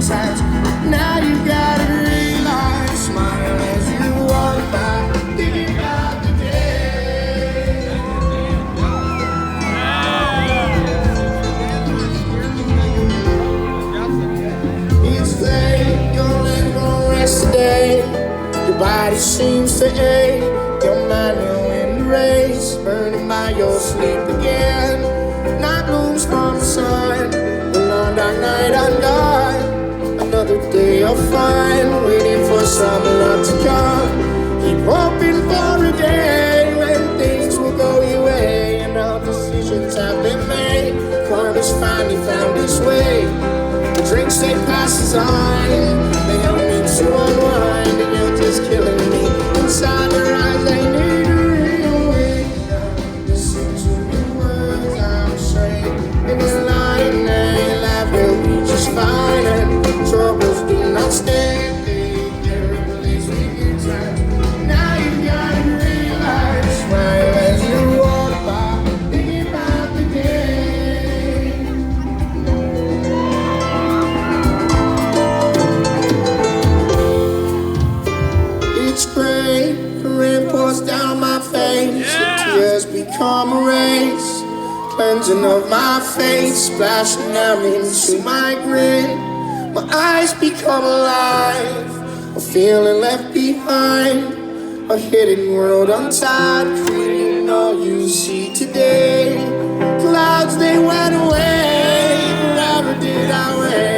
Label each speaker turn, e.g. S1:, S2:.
S1: times. Now you gotta realize, smile as you walk by, thinking about the day. Each day, your legs won't rest today. Your body seems to ache. Your mind will in the race, burning by your sleep again. Night blooms from the sun, the long dark night undone. Another day of fun, waiting for some love to come. Keep hoping for a day when things will go your way and all decisions have been made. Karma's finally found its way. The drinks they passes on, they help me to unwind, and you're just killing me. Inside their eyes, they need a real way. Listen to the words I'm saying. In this line, they laugh, will be just fine, and troubles do not stay. They carry release with good times. Now you gotta realize, smile as you walk by, thinking about the day. It's gray, the rain pours down my face, the tears become a race, cleansing of my face, splashing out into my grin. My eyes become alive, a feeling left behind, a hidden world untied, creating all you see today. Clouds they went away, forever did I wait.